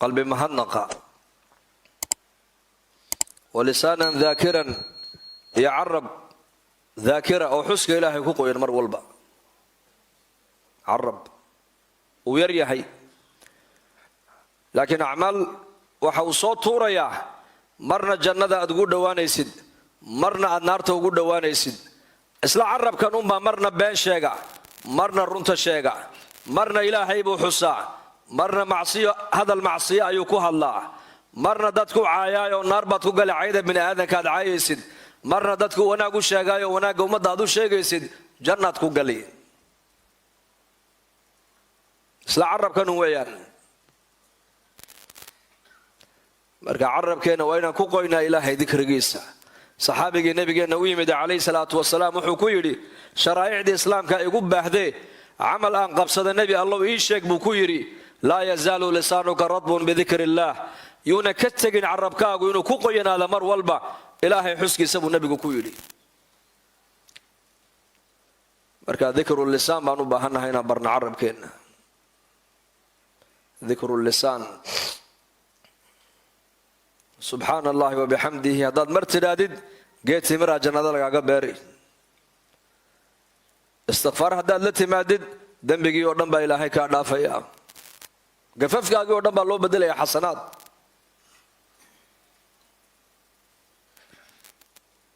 قلبي مهنقة ولسانا ذاكرا يعرب ذاكرة أو حسك إلهي كوكو ينمر والبا عرب ويريحي لكن أعمال وحو صوت توريا مرنا جنة أتقول دوانيسد مرنا النار تقول دوانيسد إسلا عرب كانوا مرنا بين شيقة مرنا رنت شيقة مرنا إلهي بو حسا مرنا معصية هذا المعصية أيوكوها الله مرنا دتكو عايا ونار باتكو قال عيدا من هذا كاد عايسد مرنا دتكو وناقو شيقا وناقو مدادو شيقيسد جنتكو قالي إسلا عرب كانوا ويان marka carabkeena waa inaan ku qoynaa ilaahay dikrigiisa saxaabigii nabigeena u yimid calayhi salaatu wasalaam wuxuu ku yidhi sharaa'icda islaamka igu baahdee camal aan qabsada nebi allow ii sheeg buu ku yidhi laa yazaalu lisaanuka radbun bidikri illaah yuuna ka tegin carabkaagu inuu ku qoyanaada mar walba ilaahay xuskiisa buu nebigu ku yidhi marka dikru lisaan baan u baahannahay inaan barna carabkeena dikru lisaan سبحان الله وبحمده هذا مرتدادد جيت مرة جنة لقى باري استغفار هذا التي مادد دم بيجي ودم بإلهي كأدا فيا قفف كاجي ودم بالله بدل يا حسنات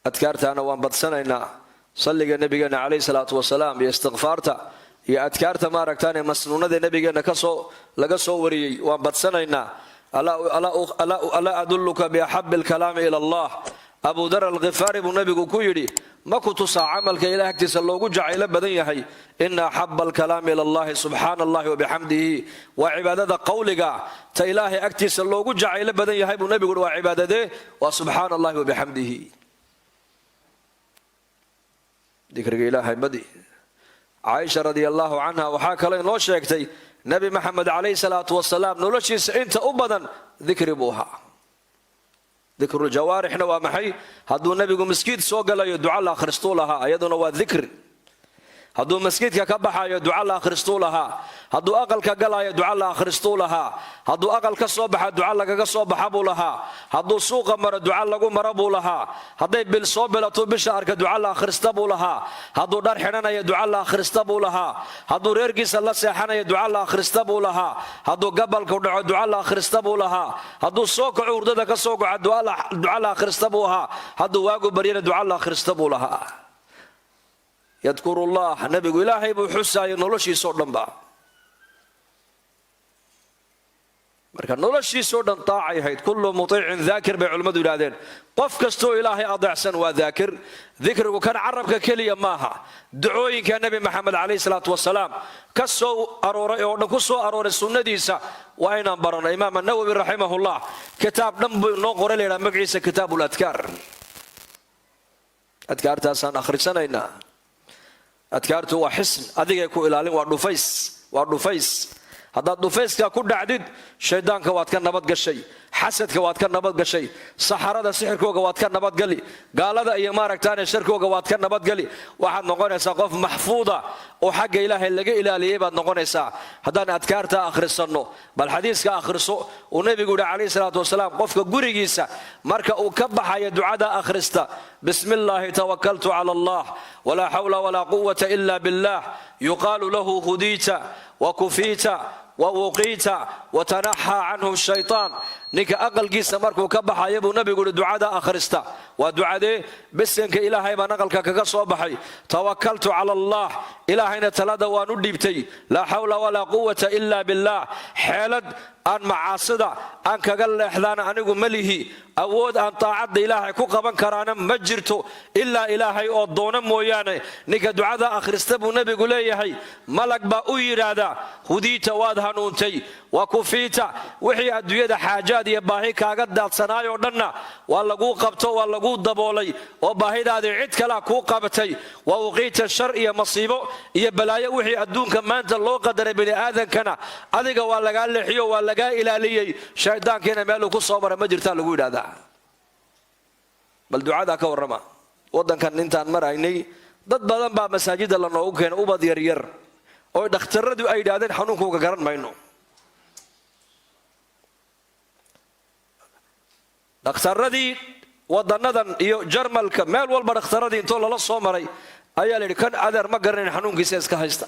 أذكرت أنا وان بدسنا إن صلى النبي عليه الصلاة والسلام يستغفرت يا أذكرت ما ركتاني مسنونة النبي كسو لقصو وري وان بدسنا إن ألا أدلك بأحب الكلام إلى الله أبو ذر الغفاري بنبي كويري ما كنت عملك إلى اكتس الله جعل بدنيه إن أحب الكلام إلى الله سبحان الله وبحمده وعبادة قولك تإله اكتس الله جعل بدنيه بنبي وعبادته وسبحان الله وبحمده ذكر إله بدي عائشة رضي الله عنها وحاك لين لو شيكتي نبي محمد عليه الصلاة والسلام نولشيس انت أبدا ذكر بوها ذكر الجوارح نوا محي هدو النبي مسكيت سوق لا يدعى الله خرستولها ايضا هو ذكر هدو مسكيت كبحا يدعى الله خرستولها هدو أقل كقلا يدعى الله خرستولها هدو أقل كصوبح دعى الله كصوبح بولها هدو سوق مر دعى الله مربولها هدي بالصوبلة بشهر كدعى الله خرستبولها هدو دار حنانا يدعى الله خرستبولها هدو ريرجس الله سيحنا يدعى الله خرستبولها هدو قبل كدعى الله خرستبولها هدو سوق عورده كسوق دعى الله خرستبوها هدو واقو برينا دعى الله خرستبولها يذكر الله نبي إلهي بحسا ينولشي صدن با marka noloshiisoo dhan taacay hayd kullu mutiicin dhaakir bay culimadu yiraahdeen qof kasto ilaahay adeecsan waa dhaakir dhikrigu kan carabka kaliya maaha ducooyinka nabi maxamed calayhi salaatu wasalaam ka soo arooray oo dhan ku soo arooray sunnadiisa waa inaan barano imaam an-nawawi rahimahullah kitaab dhan buu noo qoray leeyahay magaciisa kitaabul adkaar adkaartaasaan akhrisanayna adkaartu waa xisn adiga ku ilaalin waa dhufays haddaad dhufayska ku dhacdid shaydaanka waad ka nabad gashay xasadka waad ka nabad gashay saxarada sixirkooga waad ka nabad gali gaalada iyo maaragtaane sharkooga waad ka nabad gali waxaad noqonaysaa qof maxfuuda oo xagga ilaahay laga ilaaliyay baad noqonaysaa haddaan adkaarta akhrisanno bal xadiiska akhriso uu nabigu yidhi calayhi salaatu wasalaam qofka gurigiisa marka uu ka baxayo ducada akhrista bismillaahi tawakkaltu cala allah walaa xawla walaa quwata ila billah yuqaalu lahu hudiita وكفيت ووقيت وتنحى عنه الشيطان نك أقل جيس مركو كبحا يبو نبي يقول دعاء آخرستا ودعاء بسنك إلهي ما نقل كصوبحي توكلت على الله إلهينا تلاد وندبتي لا حول ولا قوة إلا بالله حالد أن معاصدة أن كقل إحدانا أنه مليه أود أن طاعد إلهي كوكبا كرانا مجرتو إلا إلهي أضونا مويانا نك دعاء آخرستا بو نبي يقول لي ملك بأوير هذا هديت وادهنونتي وكفيت وحي أدوية حاجات يباهي كاغد داد سنايو دنا واللغو قبتو واللغو دبولي وباهي داد عدك لا كو قبتي ووقيت الشر يا مصيبو يا بلايا وحي أدون كمان تلو قدر بني آذن كنا أذيك واللغا اللحيو واللغا إلالي شايدان كينا مالو كو صوبر مجرتا لغو دادا بل دعاء دا كورما ودن كان ننتان مرayni dad badan baa masaajida la noogu keenay ubad yar yar oo dhakhtaradu ay yiraahdeen xanuunkooga garan mayno dhakhtaradii wadanadan iyo jarmalka meel walba dhakhtaradii intoo lala soo maray ayaa la yidhi kan adeer ma garanayn xanuunkiisa iska haysta.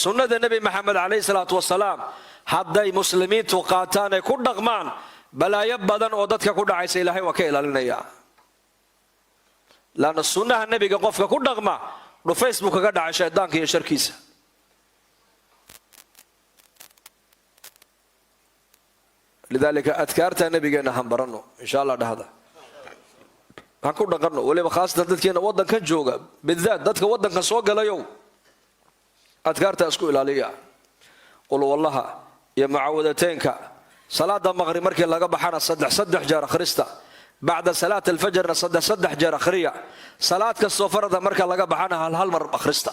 sunnada nebi maxamed calayhi salaatu wasalaam hadday muslimiintu qaataan ay ku dhaqmaan balaayo badan oo dadka ku dhacaysa ilaahay waa ka ilaalinaya. laana sunnaha nebiga qofka ku dhaqma dhufays buu kaga dhacay shaydaanka iyo sharkiisa. lidaalika adkaarta nebigeena han baranno insha allah dhahda han ku dhaqanno, weliba khaasatan dadkeena waddankan jooga bidaat dadka waddankan soo galayow adkaarta isku ilaaliya. qul wallaha iyo mucaawadateenka salaada maqrib markii laga baxana saddex jeer akhrista, bacda salaat alfajrna saddex jeer akhriya, salaad kastoo farada marka laga baxana hal mar akhrista.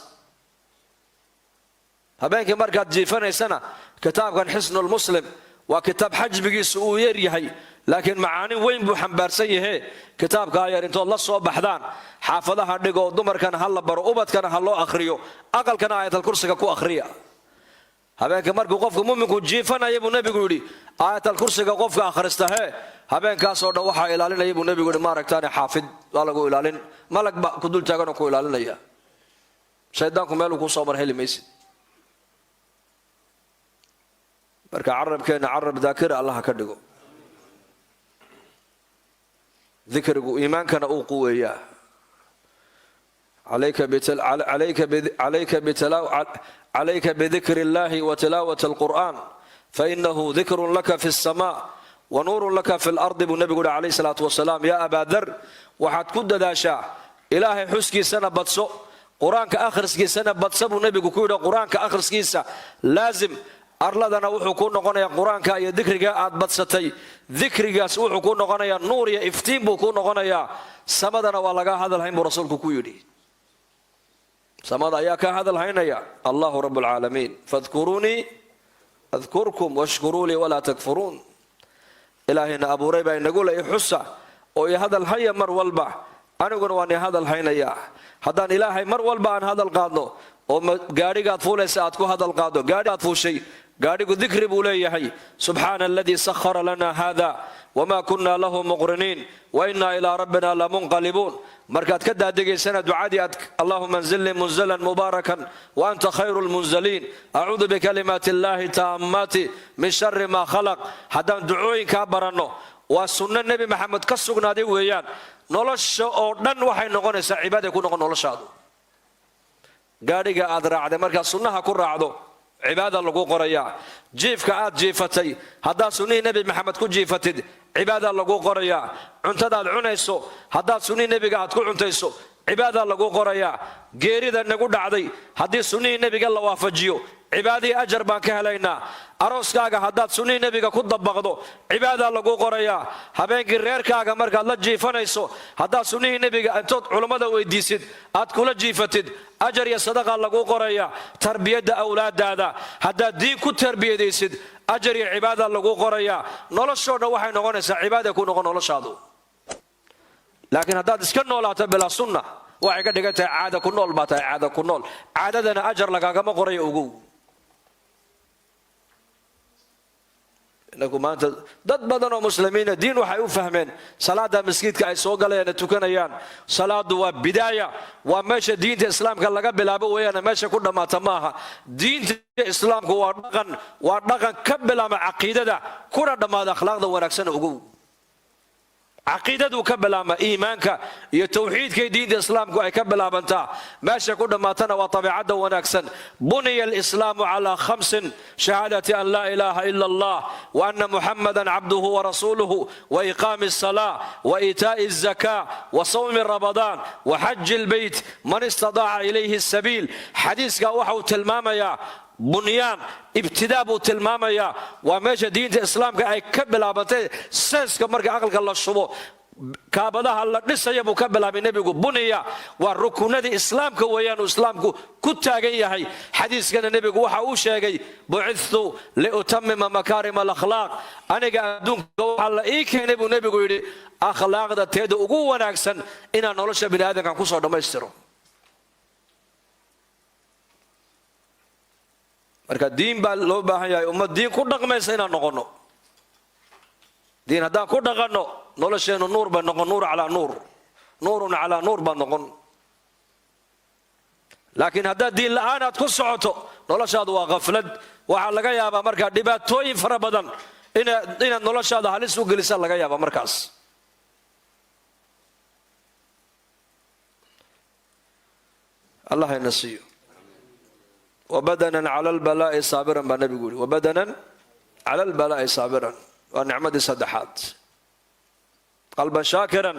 habeenkii markaad jiifanaysana kitaabkan xisnul muslim waa kitaab xajmigiisu uu yar yahay laakiin macaani weyn buu xambaarsan yahay. kitaabka ayar intood la soo baxdaan xaafadaha dhigoo dumarkana ha la baro, ubadkana ha loo akhriyo, aqalkana aayatal kursiga ku akhriya. habeenkii markuu qofku muminku jiifanaya buu nebigu yidhi aayatal kursiga qofka akhrista habeenkaasoo dhan waxaa ilaalinaya buu nebigu yidhi maaragtaane xaafid waa lagu ilaalin, malag ba ku dul taaganoo ku ilaalinaya. shaydaanku meeluu kuu soo mar heli maysid. marka carabkeena carab daakira allah ka dhigo, dikrigu iimaankana uu quweeyaa. عليك بذكر الله وتلاوة القرآن فإنه ذكر لك في السماء ونور لك في الأرض. بالنبي قول عليه الصلاة والسلام يا أبا ذر وحد كد داشا إلهي حسكي سنة بتصو قرآن كآخر سكي سنة بتصو. النبي قول قرآن كآخر سكي لازم أرلدنا وحو كون نغنيا قرآن كأي ذكرك آد بتصتي ذكرك وحو كون نغنيا نور يا إفتين بو كون نغنيا سمدنا ولغا هذا الهيم رسولك كويدي سمد أياك هذا الهينيا الله رب العالمين فاذكروني أذكركم واشكروا لي ولا تكفرون. إلهنا أبو ريبة نقول إحسا ويا هذا الهيا مر والبع أنا أقول واني هذا الهينيا هذا إلهي مر والبع عن هذا القاضي وقاري قاد فول ساعتكو هذا القاضي قاري قاد فول شيء قاري قد ذكر بولي هي سبحان الذي سخر لنا هذا وما كنا له مقرنين وإنا إلى ربنا لمنقلبون. مركات كده دقي سنة دعادي اللهم انزل لي منزلا مباركا وأنت خير المنزلين أعوذ بكلمات الله تامات من شر ما خلق. هذا دعوين كابرانو والسنة النبي محمد كسوغنا دي ويان نولش أو دن وحي نغني عبادة يكون نولش هذا قاري قاد راعد مركات سنة هكون راعدو عبادة لغو قرية جيف كآد جيفتي هذا سني نبي محمد كو جيفتد عبادة لغو قرية عنتدا العنيسو هذا سني نبي قاد كو عنتيسو عبادة لغو قرية غيري ذا نقول دعدي هذا سني نبي قال وافجيو عبادي أجر بانك هلينا أروس كاغا هذا سني نبي قاد كود بغضو عبادة لغو قرية هبين غير كاغا مركا الله جيفانيسو هذا سني نبي قاد انتوت علماء ويديسد أد كل جيفتد أجر يا صدقة لغو قرية تربية أولاد هذا هذا دين كو تربية ديسد أجر يا عبادة لغو قرية نولشونا وحي نغنيسا عبادة يكون نولشادو. لكن هذا اسكن نولاتا بلا سنة وحي قد قلت عادة كنول باتا عادة كنول عادتنا أجر لغا ما قرية أقو. إنكم أنت ضد بدن مسلمين دين وحي فهمين صلاة مسجد كأي سوق لنا تكنيان صلاة وبداية وماشى دين الإسلام كان لقى بلابو ويانا ماشى كنا ما تماها دين الإسلام هو ودغن كبل مع عقيدة ده كنا دم هذا أخلاق ده ونكسن أقول عقيدة وكبل مع إيمانك يتوحيد كي دين الإسلام كأي كبل بنتا ماشى كنا ما تنا وطبيعة ده ونكسن بني الإسلام على 5 شهادة أن لا إله إلا الله وأن محمدا عبده ورسوله وإقام الصلاة وإيتاء الزكاة وصوم رمضان وحج البيت من استطاع إليه السبيل. حديث وحو تلماما يا بنيان ابتداء تلماما يا وماشى دين الإسلام كأي كبل بنتا سنس كمرك عقلك الله الشبو كابدها الله لسه يبو كبلا من نبي بنيا والركون دي إسلامك ويان إسلامك كتا جاي هاي حديث كان النبي وحا وشاقي بعثت لأتمم مكارم الأخلاق أنا قاعدون على إيه كان نبي يقول أخلاق ده تيدو أقوى ناكسن إن نولش بني آدم كان كوسر دمشترو. مركا دين باللو بهاي أمة دين كل رقم يسينا نقولنا diin haddaan ku dhaqanno nolosheennu nuur bay noqon, nuur calaa nuur, nuurun calaa nuur baa noqon. laakiin haddaad diin la'aan aad ku socoto noloshaadu waa khaflad. waxaa laga yaabaa markaa dhibaatooyin fara badan inaad noloshaada halis u gelisa laga yaaba markaas. allah hayna siiyo. wabadanan cala albalaa'i saabiran baa nabigu yidhi. wabadanan cala albalaa'i saabiran waa nicmadii saddexaad. qalban shaakiran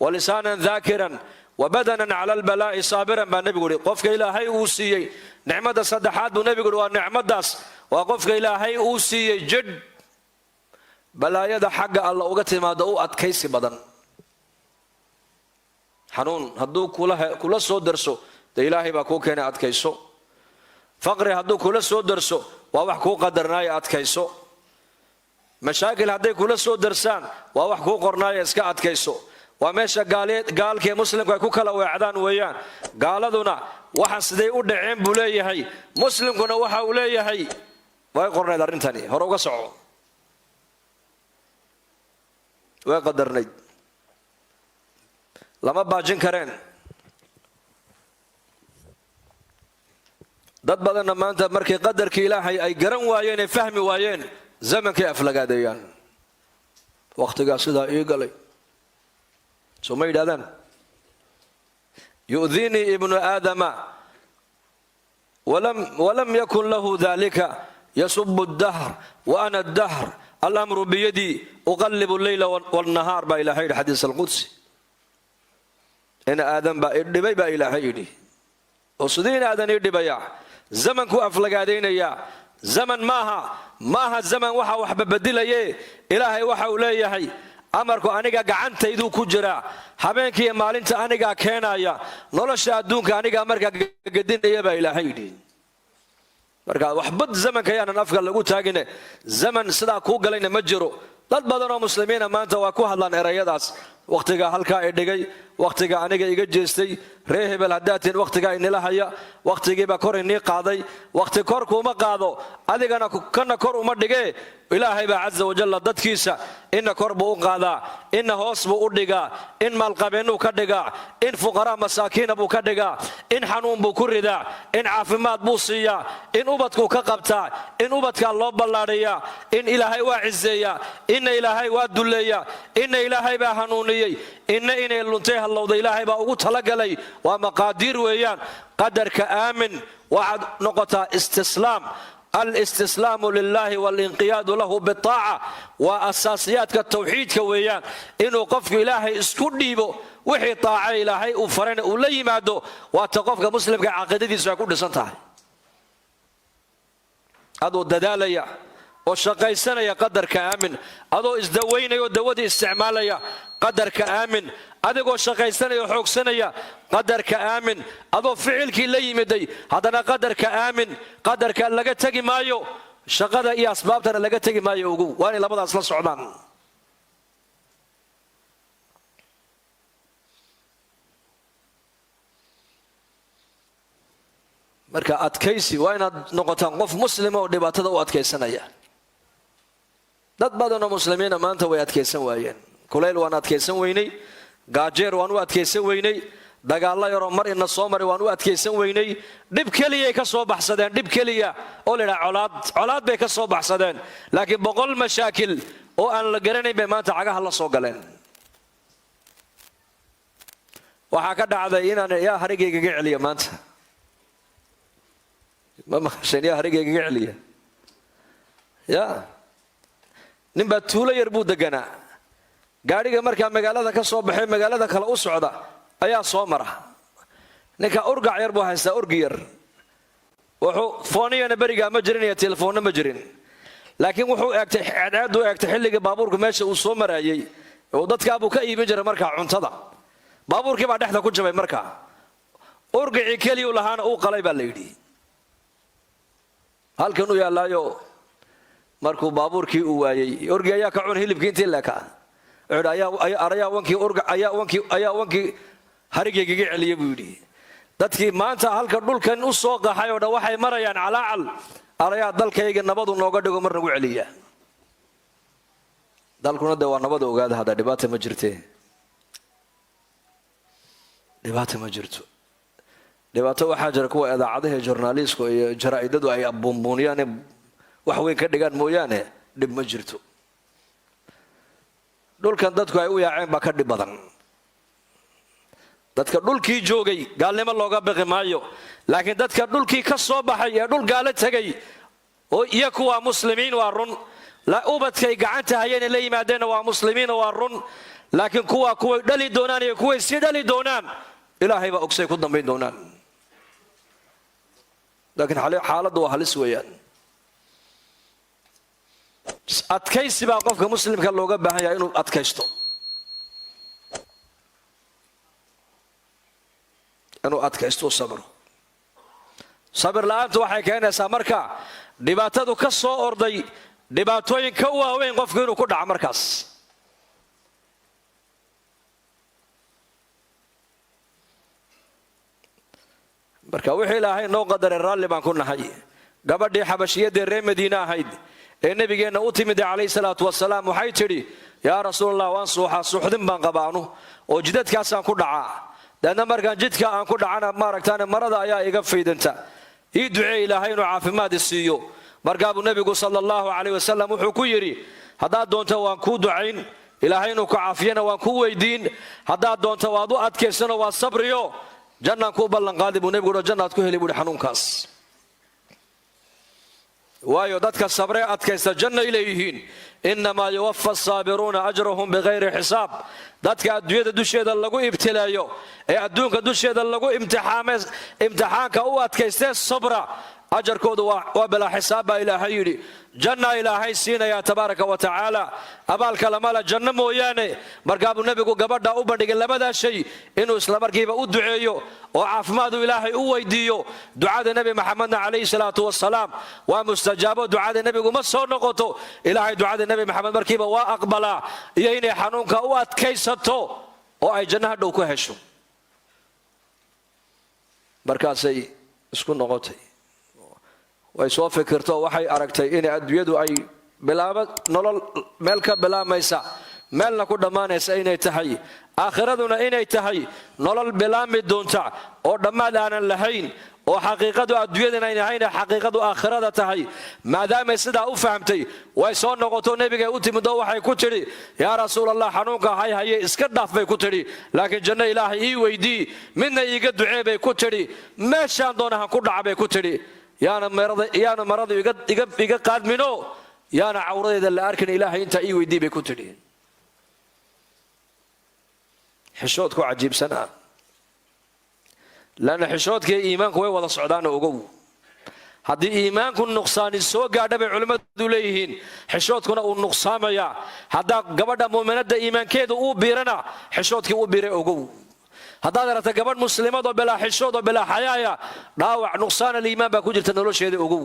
walisaanan daakiran wabadanan cala albalaa'i saabiran baa nebigu yidhi. qofka ilaahay uu siiyey nicmada saddexaad buu nebigu yidhi waa nicmadaas, waa qofka ilaahay uu siiyey jidh balaayada xagga alla uga timaado u adkaysi badan. xanuun hadduu kula soo darso dee ilaahay baa kuu keenay adkayso. faqri hadduu kula soo darso waa wax kuu qadarnaaya adkayso. mashaakil hadday kula soo darsaan waa wax kuu qornaaya iska adkayso. waa meesha gaalkii muslimku ay ku kala weecdaan weeyaan. gaaladuna waxa siday u dhaceen buu leeyahay, muslimkuna waxa uu leeyahay way qornayd arrintani, hore uga soco, way qadarnayd, lama baajin kareen. dad badanna maanta markay qadarkii ilaahay ay garan waayeen ay fahmi waayeen zamankay aflagaadeeyaan. wakhtigaa sidaa ii galay soo ma yidhahdaan? yu'diinii ibnu aadama walam yakun lahu dalika yasubu dahr wa ana dahr alamru biyadii uqallibu leyla waalnahaar baa ilaahay yidhi xadiis alqudsi. in aadan baa idhibay baa ilaahay yidhi. oo sidii in aadan ii dhibayaa zamankuu aflagaadaynayaa. zaman maaha zaman waxa waxba bedilaye ilaahay waxa uu leeyahay amarku aniga gacantayduu ku jiraa, habeenkiiyo maalinta anigaa keenaya, nolosha adduunka anigaa markaa gadinaya baa ilaahay yidhi. marka waxbad zamanka yaanan afka lagu taagine, zaman sidaa kuu galayna ma jiro. dad badan oo muslimiina maanta waa ku hadlaan erayadaas. wakhtiga halkaa i dhigay, wakhtiga aniga iga jeestay, ree hebel haddaatiin wakhtigaa inila haya, wakhtigiibaa kor inii qaaday. wakhti kor kuuma qaado, adigana kana kor uma dhigee. ilaahay baa casa wajalla dadkiisa inna kor buu u qaadaa, inna hoos buu u dhigaa, in maalqabeennuu ka dhigaa, in fuqaraa masaakiina buu ka dhigaa, in xanuun buu ku ridaa, in caafimaad buu siiyaa, in ubadkuu ka qabtaa, in ubadkaa loo ballaadhayaa, in ilaahay waa ciseeyaa, inna ilaahay waa dulleeyaa, inna ilaahay baa hanuuniyey, inna inay luntay hallowda ilaahay baa ugu talagalay. waa maqaadiir weeyaan. qadarka aamin waxaad noqotaa istislaam. alistislaamu lilahi walinqiyaadu lahu bitaaca waa asaasiyaadka tawxiidka weeyaan. inuu qofku ilaahay isku dhiibo, wixii taaca ilaahay uu farayna uu la yimaado. waata qofka muslimka caqiidadiisu ay ku dhisan tahay. adoo dadaalaya oo shaqaysanaya qadarka aamin, adoo isdawaynaya oo dawadii isticmaalaya qadarka aamin, adigoo shaqaysanaya oo xoogsanaya qadarka aamin, adoo ficilkii la yimiday haddana qadarka aamin. qadarka laga tegi maayo, shaqada iyo asbaabtana laga tegi maayo. ogow waa inay labadaas la socdaan. marka adkaysi waa inaad noqotaan qof muslima oo dhibaatada u adkaysanaya. dad badanoo muslimiina maanta way adkaysan waayeen. kulayl waan adkaysan weynay, gaajeer waan u adkaysan weynay, dagaallo yaroo mar ina soo maray waan u adkaysan weynay. dhib keliyay ka soo baxsadeen, dhib keliya oo la yidhaha colaad bay ka soo baxsadeen. laakiin 100 mashaakil oo aan la garanayn bay maanta cagaha la soo galeen. waxaa ka dhacday inaan yaa harigaygaga celiya maanta. ma maqasheen yaa harigaygaga celiya? ya ninbaa tuulo yar buu deganaa. gaadhiga markaa magaalada ka soo baxay magaalada kale u socda ayaa soo mara. ninka urgac yar buu haystaa, urgi yar. wuxuu fooniyana berigaa ma jirin iyo telefoonna ma jirin. laakiin wuxuu eegtay cadceedu eegtay xilligii baabuurku meesha uu soo marayay. oo dadkaabuu ka iibin jiray markaa cuntada. baabuurkii baa dhexda ku jabay markaa. urgicii keliyuu lahaana uu qalay baa la yidhi. halkan u yaallaayo markuu baabuurkii uu waayey, urgi ayaa ka cun hilibkii intii leekaa. ayaa wankii harigaygaga celiya buu yidhi. dadkii maanta halka dhulkan u soo qaxay oo dhan waxay marayaan calaacal. arayaa dalkayga nabadu nooga dhigo mar nagu celiya. dalkuna de waa nabad ogaada hada dhibaato ma jirtee dhibaato ma jirto dhibaato waxaa jira kuwa idaacadaha journalistiku iyo jaraa'idadu ay abunbuniyaan wax weyn ka dhigaan mooyaane dhib ma jirto dhulkan dadku ay u yaaceen baa ka dhib badan dadka dhulkii joogay gaalnimo looga baqi maayo laakiin dadka dhulkii ka soo baxay ee dhul gaalo tagay oo iyagu waa muslimiin waa run la ubadkay gacanta hayeen la yimaadeen waa muslimiin waa run laakiin kuwa dhali doonaan iyo kuwa si dhali doonaan ilaahay baa ogsay ku dambayn doonaan laakiin xaaladdu waa halis weeyaan adkaysi baa qofka muslimka looga baahan yahay inuu adkaysto inuu adkaysto sabro sabir la'aantu waxay keenaysaa marka dhibaatadu ka soo orday dhibaatooyin ka waaweyn qofku inuu ku dhaco markaas marka wixii ilaahay noo qadaray raalli baan ku nahay gabadhii xabashiyadii reer madiina ahayd ee nabigeenna u timid calayhi salaatu wasalaam waxay tidhi yaa rasuulallah waan suuxdin baan qabaanu oo jidadkaasaan ku dhacaa daadna markaan jidka aan ku dhacana maaragtaane marada ayaa iga faydanta ii ducee ilaahay inuu caafimaad isiiyo markaabuu nebigu sala allahu calayh wasalam wuxuu ku yidhi haddaad doonto waan kuu ducayn ilaahay inuu ku caafiyana waan ku weydiin haddaad doonto waad u adkaysano waa sabriyo jannaan kuu ballanqaadi buu nebigu jannaad ku heli buuhi xanuunkaas waayo dadka sabree adkaysta jannay leeyihiin innamaa yuwaffa asaabiruuna ajrahum bikayri xisaab dadka adduunyada dusheeda lagu ibtilaayo ee adduunka dusheeda lagu imtixaanka u adkaystee sabra ajarkoodu waa bilaa xisaab baa ilaahay yidhi janna ilaahay siinayaa tabaaraka wa tacaala abaalka lamala janno mooyaane markaabuu nebigu gabadha u bandhigay labadaa shay inuu isla markiiba u duceeyo oo caafimaadu ilaahay u weydiiyo ducada nebi maxamedna calayhi salaatu wasalaam waa mustajaabo ducada nebigu ma soo noqoto ilaahay ducada nebi maxamed markiiba waa aqbalaa iyo inay xanuunka u adkaysato oo ay janno hadhow ku hesho markaasay isku noqotay way soo fikirto waxay aragtay in adduunyadu ay nolol meel ka bilaamaysa meelna ku dhammaanaysa inay tahay aakhiraduna inay tahay nolol bilaami doonta oo dhammaad aanan lahayn oo xaqiiqadu adduunyadana ayna ahayn xaqiiqadu aakhirada tahay maadaamay sidaa u fahamtay way soo noqoto nebigay u timid oo waxay ku tidhi yaa rasuulallah xanuunka haye iska dhaaf bay ku tidhi laakiin janno ilaahay ii weydii midna iiga ducee bay ku tidhi meeshaan doonahan ku dhaca bay ku tidhi yaana maradu iga qaadmino yaana cawradeeda la arkin ilaahay intaa ii weydii bay ku tidhi xishoodku cajiibsanaa laanna xishoodkii iimaanku way wada socdaana ogow haddii iimaanku nuqsaani soo gaadha bay culimmadu leeyihiin xishoodkuna uu nuqsaamayaa haddaa gabadha muuminadda iimaankeedu uu biirana xishoodkii uu biiray ogow haddaad aragta gabadh muslimad oo bilaa xishood oo bilaa xayaaya dhaawac nuqsaan aliimaan baa ku jirta nolosheeda ogow